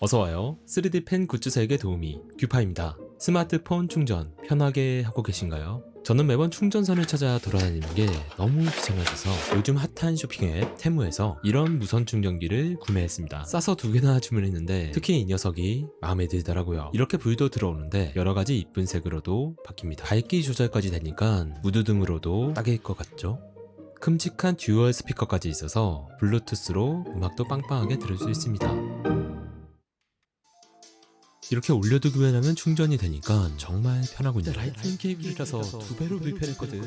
어서와요. 3D 펜 굿즈 사육의 도우미 규파입니다. 스마트폰 충전 편하게 하고 계신가요? 저는 매번 충전선을 찾아 돌아다니는 게 너무 귀찮아져서 요즘 핫한 쇼핑 앱 테무에서 이런 무선 충전기를 구매했습니다. 싸서 2개나 주문했는데 특히 이 녀석이 마음에 들더라고요. 이렇게 불도 들어오는데 여러가지 이쁜 색으로도 바뀝니다. 밝기 조절까지 되니까 무드등으로도 딱일 것 같죠? 큼직한 듀얼 스피커까지 있어서 블루투스로 음악도 빵빵하게 들을 수 있습니다. 이렇게 올려두기만 하면 충전이 되니까 정말 편하군요. 라이트닝 케이블이라서 2배로 불편했거든.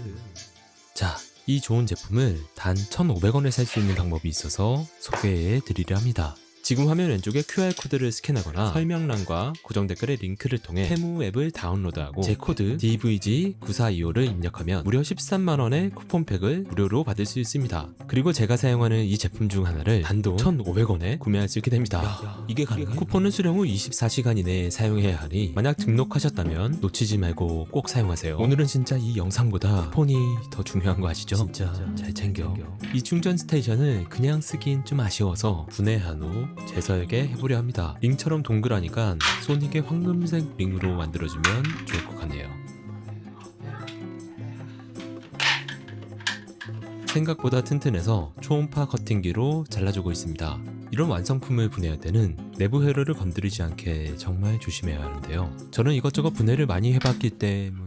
자, 이 좋은 제품을 단 1,500원에 살 수 있는 방법이 있어서 소개해 드리려 합니다. 지금 화면 왼쪽에 QR코드를 스캔하거나 설명란과 고정 댓글의 링크를 통해 테무 앱을 다운로드하고 제 코드 DVG9425를 입력하면 무려 13만원의 쿠폰팩을 무료로 받을 수 있습니다. 그리고 제가 사용하는 이 제품 중 하나를 단돈 1,500원에 구매할 수 있게 됩니다. 이게 가능해? 쿠폰은 수령 후 24시간 이내에 사용해야 하니 만약 등록하셨다면 놓치지 말고 꼭 사용하세요. 오늘은 진짜 이 영상보다 쿠폰이 더 중요한 거 아시죠? 진짜 잘 챙겨. 이 충전 스테이션을 그냥 쓰긴 좀 아쉬워서 분해한 후 재설계 해보려 합니다. 링처럼 동그라니까 소닉의 황금색 링으로 만들어주면 좋을 것 같네요. 생각보다 튼튼해서 초음파 커팅기로 잘라주고 있습니다. 이런 완성품을 분해할 때는 내부 회로를 건드리지 않게 정말 조심해야 하는데요. 저는 이것저것 분해를 많이 해봤기 때문에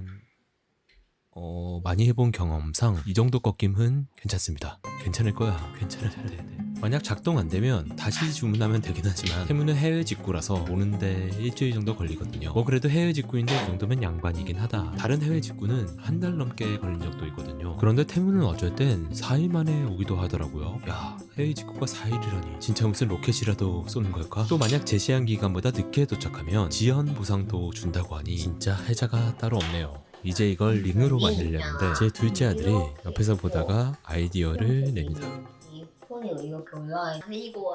많이 해본 경험상 이 정도 꺾임은 괜찮습니다. 괜찮을 거야. 괜찮을 텐데. 만약 작동 안 되면 다시 주문하면 되긴 하지만 테무는 해외 직구라서 오는데 일주일 정도 걸리거든요. 뭐 그래도 해외 직구인데 이 정도면 양반이긴 하다. 다른 해외 직구는 한 달 넘게 걸린 적도 있거든요. 그런데 테무는 어쩔 땐 4일 만에 오기도 하더라고요. 야, 해외 직구가 4일이라니 진짜 무슨 로켓이라도 쏘는 걸까? 또 만약 제시한 기간보다 늦게 도착하면 지연 보상도 준다고 하니 진짜 해자가 따로 없네요. 이제 이걸 링으로 만들려는데 제 둘째 아들이 옆에서 보다가 아이디어를 냅니다. 이 폰을 이렇게 올라가 그리고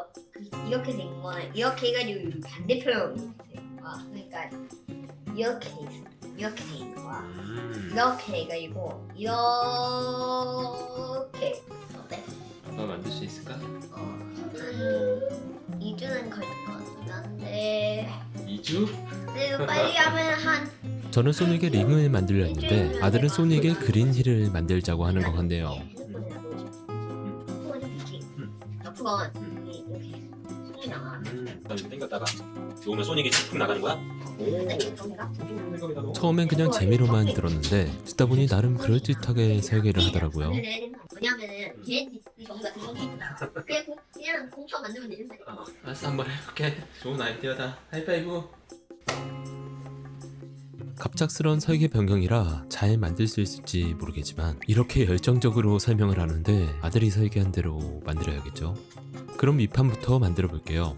이렇게 된 거는 이렇게 해가지고 여기 반대편으로 된 거야. 그러니까 이렇게 돼 있어. 이렇게 돼 있는 거야. 이렇게 해가지고 이렇게 어때? 아빠 만들 수 있을까? 한 2주는 걸릴 것 같긴 한데 2주? 그래도 빨리 하면 한 저는 소닉의 링을 만들려 했는데 아들은 소닉의 그린 힐을 만들자고 하는 것 같네요. 옆으로 이렇게 손이 나가. 이렇게 당겼다가 놓으면 소닉이 쭉 나가는 거야? 처음엔 그냥 재미로만 들었는데 듣다 보니 나름 그럴듯하게 설계를 하더라고요. 왜냐면은 걔 뭔가 그런 게 있다. 그냥 공처 만들면 되는데. 알았어, 한번 해볼게. 좋은 아이디어다. 하이파이브. 갑작스런 설계 변경이라 잘 만들 수 있을지 모르겠지만 이렇게 열정적으로 설명을 하는데 아들이 설계한 대로 만들어야겠죠. 그럼 밑판부터 만들어 볼게요.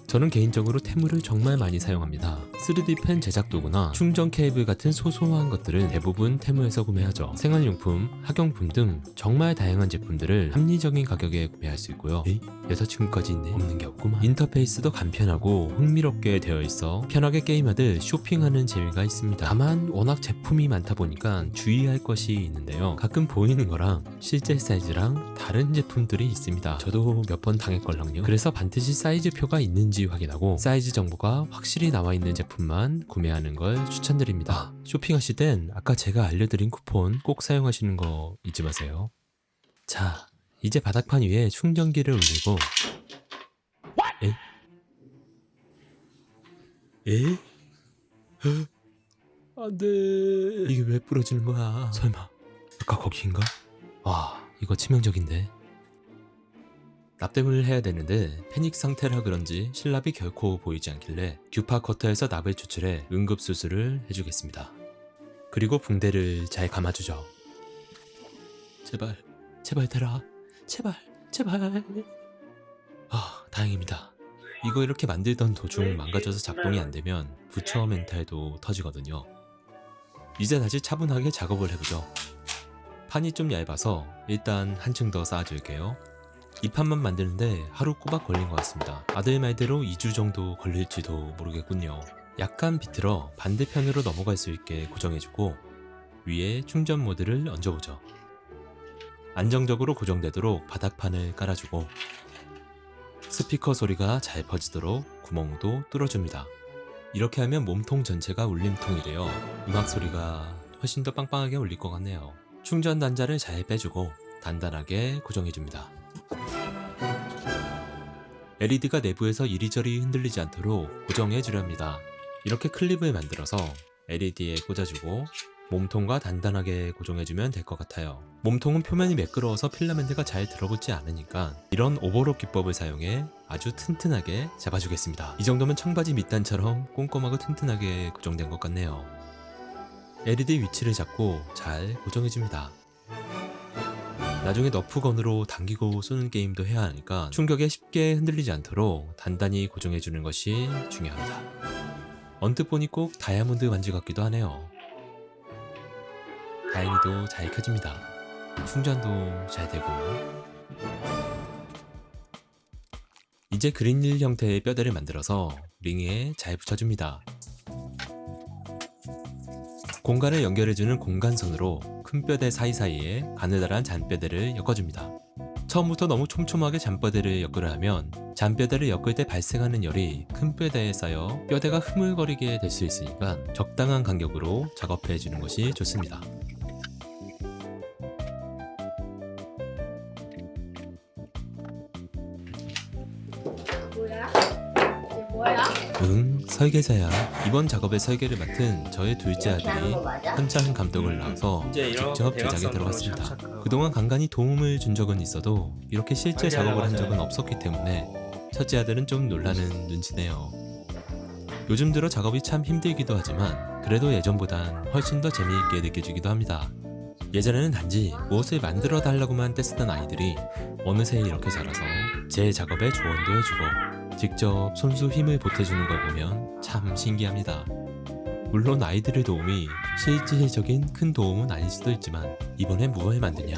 저는 개인적으로 테무를 정말 많이 사용합니다. 3D 펜 제작 도구나 충전 케이블 같은 소소한 것들은 대부분 테무에서 구매하죠. 생활용품, 학용품 등 정말 다양한 제품들을 합리적인 가격에 구매할 수 있고요. 여자친구까지 있네. 없는 게 없구만. 인터페이스도 간편하고 흥미롭게 되어 있어 편하게 게임하듯 쇼핑하는 재미가 있습니다. 다만 워낙 제품이 많다 보니까 주의할 것이 있는데요. 가끔 보이는 거랑 실제 사이즈랑 다른 제품들이 있습니다. 저도 몇 번 당했걸랑요. 그래서 반드시 사이즈표가 있는지 확인하고 사이즈 정보가 확실히 나와 있는 제품만 구매하는 걸 추천드립니다. 쇼핑하실 땐 아까 제가 알려드린 쿠폰 꼭 사용하시는 거 잊지 마세요. 자, 이제 바닥판 위에 충전기를 올리고 에? 안돼. 이게 왜 부러지는 거야? 설마 아까 거기인가? 와, 이거 치명적인데. 납땜을 해야 되는데 패닉 상태라 그런지 실납이 결코 보이지 않길래 규파 커터에서 납을 추출해 응급수술을 해주겠습니다. 그리고 붕대를 잘 감아주죠. 제발, 제발 되라. 제발, 제발. 아, 다행입니다. 이거 이렇게 만들던 도중 망가져서 작동이 안되면 부처 멘탈도 터지거든요. 이제 다시 차분하게 작업을 해보죠. 판이 좀 얇아서 일단 한층 더 쌓아줄게요. 이 판만 만드는데 하루 꼬박 걸린 것 같습니다. 아들 말대로 2주 정도 걸릴지도 모르겠군요. 약간 비틀어 반대편으로 넘어갈 수 있게 고정해주고 위에 충전 모드를 얹어보죠. 안정적으로 고정되도록 바닥판을 깔아주고 스피커 소리가 잘 퍼지도록 구멍도 뚫어줍니다. 이렇게 하면 몸통 전체가 울림통이 되어 음악 소리가 훨씬 더 빵빵하게 울릴 것 같네요. 충전 단자를 잘 빼주고 단단하게 고정해줍니다. LED가 내부에서 이리저리 흔들리지 않도록 고정해주려 합니다. 이렇게 클립을 만들어서 LED에 꽂아주고 몸통과 단단하게 고정해주면 될 것 같아요. 몸통은 표면이 매끄러워서 필라멘트가 잘 들어붙지 않으니까 이런 오버록 기법을 사용해 아주 튼튼하게 잡아주겠습니다. 이 정도면 청바지 밑단처럼 꼼꼼하고 튼튼하게 고정된 것 같네요. LED 위치를 잡고 잘 고정해줍니다. 나중에 너프건으로 당기고 쏘는 게임도 해야 하니까 충격에 쉽게 흔들리지 않도록 단단히 고정해주는 것이 중요합니다. 언뜻 보니 꼭 다이아몬드 반지 같기도 하네요. 다행히도 잘 켜집니다. 충전도 잘 되고. 이제 그린릴 형태의 뼈대를 만들어서 링에 잘 붙여줍니다. 공간을 연결해주는 공간선으로 큰 뼈대 사이사이에 가느다란 잔뼈대를 엮어줍니다. 처음부터 너무 촘촘하게 잔뼈대를 엮으려 하면 잔뼈대를 엮을 때 발생하는 열이 큰 뼈대에 쌓여 뼈대가 흐물거리게 될 수 있으니까 적당한 간격으로 작업해주는 것이 좋습니다. 뭐야? 이게 뭐야? 설계자야. 이번 작업의 설계를 맡은 저의 둘째 이렇게 하는 아들이 거 맞아? 현장 감독을 나와서 이제 이런 직접 제작에 대각선으로 들어갔습니다. 착착하고. 그동안 간간히 도움을 준 적은 있어도 이렇게 실제 작업을 한 맞아요. 적은 없었기 때문에 첫째 아들은 좀 놀라는 눈치네요. 요즘 들어 작업이 참 힘들기도 하지만 그래도 예전보단 훨씬 더 재미있게 느껴지기도 합니다. 예전에는 단지 무엇을 만들어 달라고만 떼쓰던 아이들이 어느새 이렇게 자라서 제 작업에 조언도 해주고 직접 손수 힘을 보태주는 걸 보면 참 신기합니다. 물론 아이들의 도움이 실질적인 큰 도움은 아닐 수도 있지만 이번엔 무엇을 만드냐,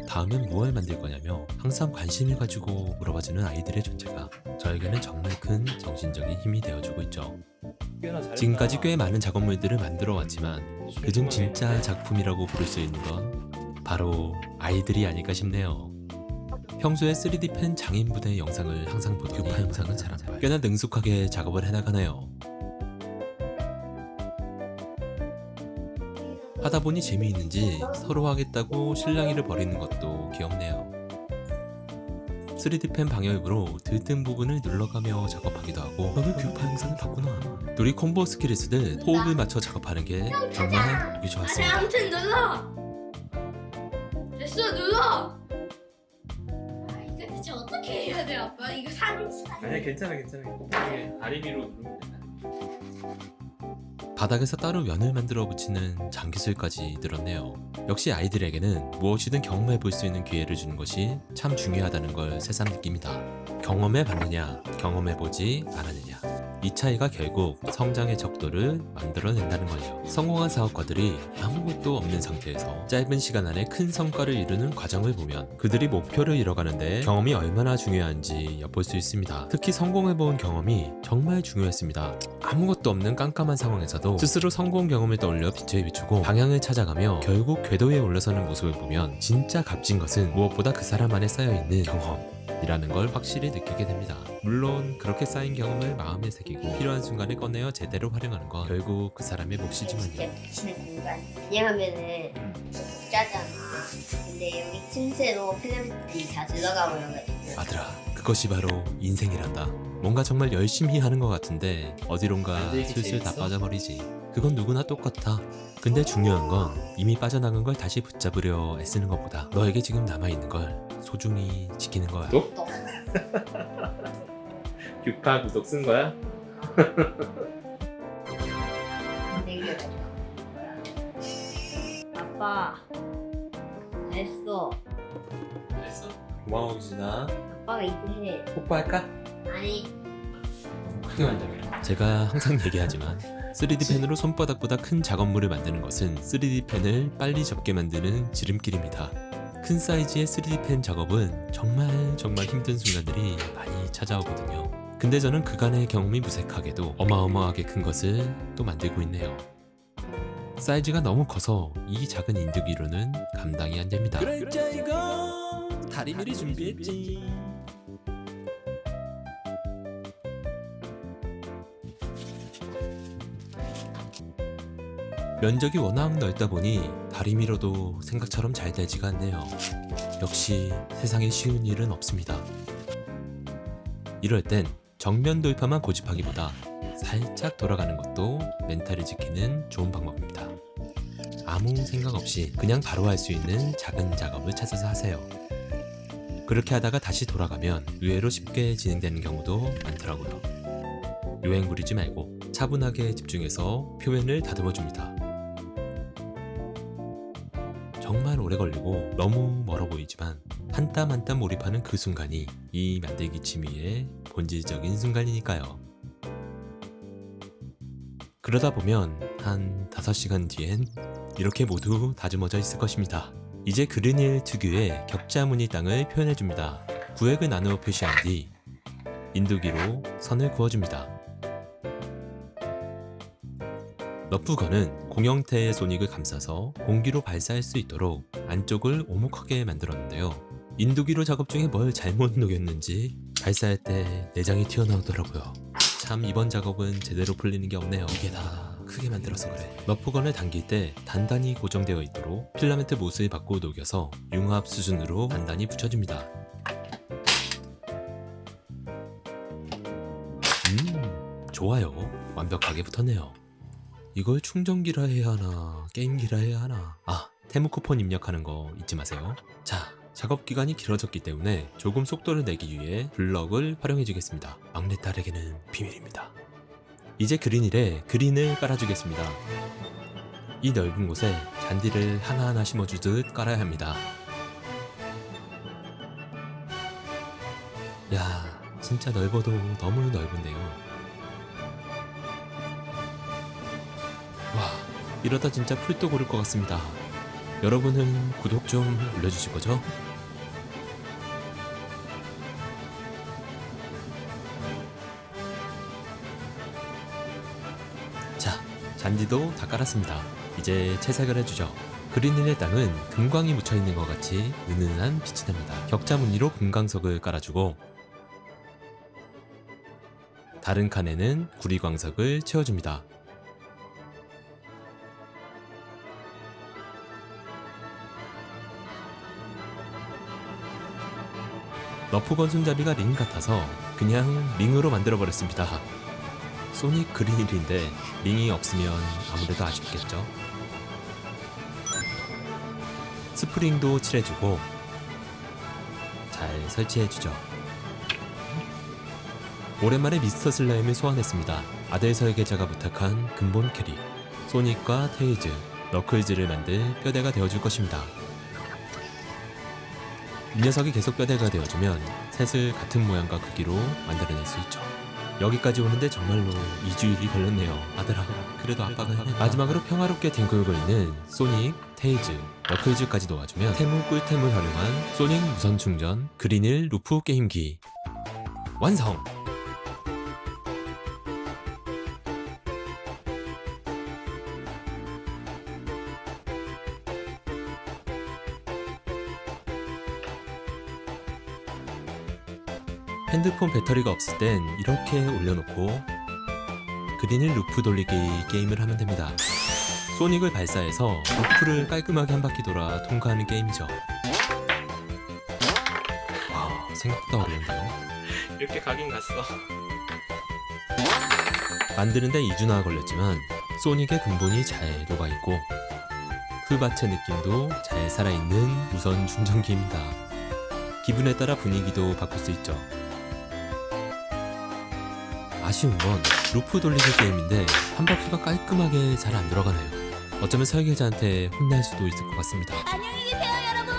다음엔 무엇을 만들 거냐며 항상 관심을 가지고 물어봐주는 아이들의 존재가 저에게는 정말 큰 정신적인 힘이 되어주고 있죠. 지금까지 꽤 많은 작업물들을 만들어 왔지만 그중 진짜 작품이라고 부를 수 있는 건 바로 아이들이 아닐까 싶네요. 평소에 3D 펜 장인분의 영상을 항상 보더니 규파 영상은 잘 안 봐요. 꽤나 능숙하게 작업을 해나가네요. 하다 보니 재미있는지 서로 하겠다고 실랑이를 벌이는 것도 귀엽네요. 3D 펜 방열부로 들뜬 부분을 눌러가며 작업하기도 하고 왜 규파 영상을 봤구나. 둘이 콤보 스킬을 쓰듯 호흡을 맞춰 작업하는 게 정말 보기 아니 좋았습니다. 아무튼 눌러. 됐어 눌러. 아 이거 대체 어떻게 해야 돼 아빠? 이거 사람 아니야 괜찮아 괜찮아. 이게 다리미로 누르면 된다. 바닥에서 따로 면을 만들어 붙이는 장기술까지 늘었네요. 역시 아이들에게는 무엇이든 경험해 볼 수 있는 기회를 주는 것이 참 중요하다는 걸 새삼 느낍니다. 경험해 봤느냐, 경험해 보지 않았느냐. 이 차이가 결국 성장의 척도를 만들어낸다는 거예요. 성공한 사업가들이 아무것도 없는 상태에서 짧은 시간 안에 큰 성과를 이루는 과정을 보면 그들이 목표를 이뤄가는데 경험이 얼마나 중요한지 엿볼 수 있습니다. 특히 성공해본 경험이 정말 중요했습니다. 아무것도 없는 깜깜한 상황에서도 스스로 성공 경험을 떠올려 빛을 비추고 방향을 찾아가며 결국 궤도에 올라서는 모습을 보면 진짜 값진 것은 무엇보다 그 사람 안에 쌓여있는 경험이라는 걸 확실히 느끼게 됩니다. 물론 그렇게 쌓인 경험을 마음에 새기고 필요한 순간에 꺼내어 제대로 활용하는 건 결국 그 사람의 몫이지만요. 진짜 미치는 공간. 왜냐하면은 짜잖아. 근데 여기 틈새로 필름이 다 들어가 버려가지고. 아들아, 그것이 바로 인생이란다. 뭔가 정말 열심히 하는 것 같은데 어디론가 만들기 슬슬 다 재밌어? 빠져버리지. 그건 누구나 똑같아. 근데 중요한 건 이미 빠져나간 걸 다시 붙잡으려 애쓰는 것보다 너에게 지금 남아있는 걸 소중히 지키는 거야. 또? 또. 규파 구독 쓴 거야? 내게 아빠 됐어. 됐어. 고마워 유진아. 아빠가 이제 해. 뽀뽀할까? 아니 크게 만져봐. 제가 항상 얘기하지만 3D 펜으로 손바닥보다 큰 작업물을 만드는 것은 3D 펜을 빨리 접게 만드는 지름길입니다. 큰 사이즈의 3D 펜 작업은 정말 힘든 순간들이 많이 찾아오거든요. 근데 저는 그간의 경험이 무색하게도 어마어마하게 큰 것을 또 만들고 있네요. 사이즈가 너무 커서 이 작은 인두기로는 감당이 안 됩니다. 그럴자 이거 다리미를 준비했지. 면적이 워낙 넓다 보니 다리미로도 생각처럼 잘 되지가 않네요. 역시 세상에 쉬운 일은 없습니다. 이럴 땐 정면 돌파만 고집하기보다 살짝 돌아가는 것도 멘탈을 지키는 좋은 방법입니다. 아무 생각 없이 그냥 바로 할 수 있는 작은 작업을 찾아서 하세요. 그렇게 하다가 다시 돌아가면 의외로 쉽게 진행되는 경우도 많더라고요. 요행 부리지 말고 차분하게 집중해서 표면을 다듬어줍니다. 정말 오래 걸리고 너무 멀어 보이지만 한 땀 한 땀 몰입하는 그 순간이 이 만들기 취미의 본질적인 순간이니까요. 그러다 보면 한 5시간 뒤엔 이렇게 모두 다듬어져 있을 것입니다. 이제 그린힐 특유의 격자 무늬 땅을 표현해줍니다. 구획을 나누어 표시한 뒤 인두기로 선을 그어줍니다. 너프건은 공형태의 소닉을 감싸서 공기로 발사할 수 있도록 안쪽을 오목하게 만들었는데요. 인두기로 작업 중에 뭘 잘못 녹였는지 발사할 때 내장이 튀어나오더라고요. 참 이번 작업은 제대로 풀리는 게 없네요. 이게 다 크게 만들어서 그래. 너프건을 당길 때 단단히 고정되어 있도록 필라멘트 못을 받고 녹여서 융합 수준으로 단단히 붙여줍니다. 좋아요. 완벽하게 붙었네요. 이걸 충전기라 해야 하나 게임기라 해야 하나. 테무 쿠폰 입력하는 거 잊지 마세요. 자, 작업 기간이 길어졌기 때문에 조금 속도를 내기 위해 블럭을 활용해 주겠습니다. 막내딸에게는 비밀입니다. 이제 그린힐에 그린을 깔아주겠습니다. 이 넓은 곳에 잔디를 하나하나 심어주듯 깔아야 합니다. 야, 진짜 넓어도 너무 넓은데요. 와, 이러다 진짜 풀도 고를 것 같습니다. 여러분은 구독 좀 올려주실 거죠? 자, 잔디도 다 깔았습니다. 이제 채색을 해주죠. 그린힐의 땅은 금광이 묻혀있는 것 같이 은은한 빛이 납니다. 격자 무늬로 금광석을 깔아주고 다른 칸에는 구리광석을 채워줍니다. 너프건 손잡이가 링 같아서 그냥 링으로 만들어버렸습니다. 소닉 그린힐인데 링이 없으면 아무래도 아쉽겠죠. 스프링도 칠해주고 잘 설치해주죠. 오랜만에 미스터 슬라임을 소환했습니다. 아들 설계자가 부탁한 근본 캐릭 소닉과 테일즈, 너클즈를 만들 뼈대가 되어줄 것입니다. 이 녀석이 계속 뼈대가 되어주면 셋을 같은 모양과 크기로 만들어낼 수 있죠. 여기까지 오는데 정말로 2주일이 걸렸네요. 아들아, 그래도 아빠가 해냈다. 마지막으로 평화롭게 뒹굴고 있는 소닉, 테일즈, 너클즈까지 도와주면 테무 꿀템을 활용한 소닉 무선 충전 그린힐 루프 게임기 완성! 핸드폰 배터리가 없을 땐 이렇게 올려놓고 그린힐 루프 돌리기 게임을 하면 됩니다. 소닉을 발사해서 루프를 깔끔하게 한 바퀴 돌아 통과하는 게임이죠. 와, 생각보다 어려운데요. 이렇게 가긴 갔어. 만드는데 2주나 걸렸지만 소닉의 근본이 잘 녹아있고 풀밭의 느낌도 잘 살아있는 무선 충전기입니다. 기분에 따라 분위기도 바꿀 수 있죠. 아쉬운 건 루프 돌리기 게임인데 한 바퀴가 깔끔하게 잘 안 돌아가네요. 어쩌면 설계자한테 혼날 수도 있을 것 같습니다. 안녕히 계세요, 여러분.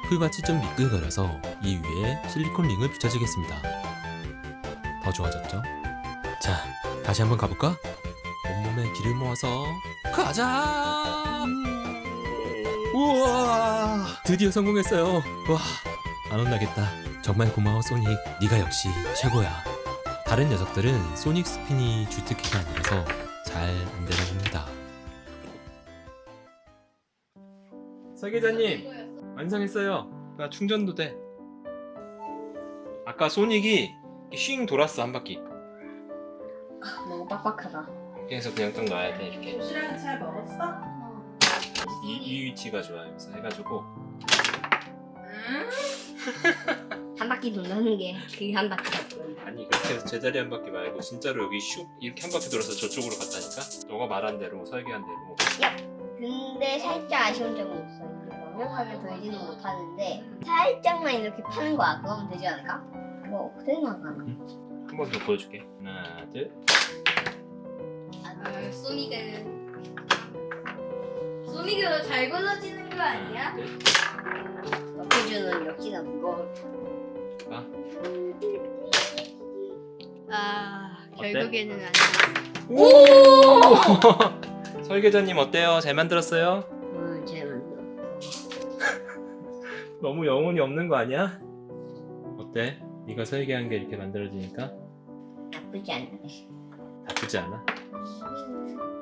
풀밭이 좀 미끌거려서 이 위에 실리콘 링을 붙여주겠습니다. 더 좋아졌죠? 자, 다시 한번 가볼까? 온몸에 기를 모아서 가자! 우와! 드디어 성공했어요. 와, 안 혼나겠다. 정말 고마워 소닉. 네가 역시 최고야. 다른 녀석들은 소닉 스핀이 주특기가 아니라서 잘 안 되나 봅니다. 설계자님 완성했어요. 나 충전도 돼. 아까 소닉이 삥 돌았어 한 바퀴. 너무 빡빡하다. 이렇게 해서 그냥 딱 놔야 돼. 이렇게. 도시락은 잘 먹었어? 이 위치가 좋아요. 그래서 해가지고 한 바퀴 돈다는 게 그 한 바퀴 같거든. 아니 그렇게 해서 제자리 한 바퀴 말고 진짜로 여기 슉 이렇게 한 바퀴 돌아서 저쪽으로 갔다니까. 너가 말한 대로 설계한 대로. 근데 살짝 아쉬운 점이 있어. 이게 완벽하게 돌지는 못하는데 살짝만 이렇게 파는 거야. 그러면 되지 않을까? 뭐 어떻게 나가나? 한 번 더 보여줄게. 하나, 둘. 아, 소미가 잘 굴러지는 거 아니야? 하나, 둘. 덕혜주는 역시나 무거워. 어때? 결국에는 아니야. 오! 설계자님 어때요? 잘 만들었어요? 잘 만들어. 너무 영혼이 없는 거 아니야? 어때? 네가 설계한 게 이렇게 만들어지니까 나쁘지 않네. 나쁘지 않아?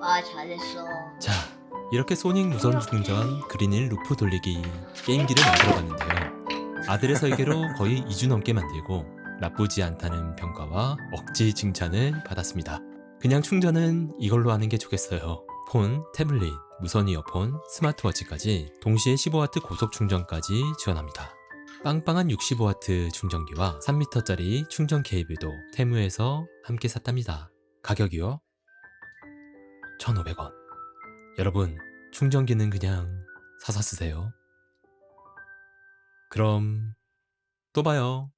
와 잘했어. 자, 이렇게 소닉 무선 충전 그린일 루프 돌리기 게임기를 만들어봤는데요. 아들의 설계로 거의 2주 넘게 만들고 나쁘지 않다는 평가와 억지 칭찬을 받았습니다. 그냥 충전은 이걸로 하는 게 좋겠어요. 폰, 태블릿, 무선 이어폰, 스마트워치까지 동시에 15W 고속 충전까지 지원합니다. 빵빵한 65W 충전기와 3m짜리 충전 케이블도 테무에서 함께 샀답니다. 가격이요? 1,500원. 여러분, 충전기는 그냥 사서 쓰세요. 그럼 또 봐요.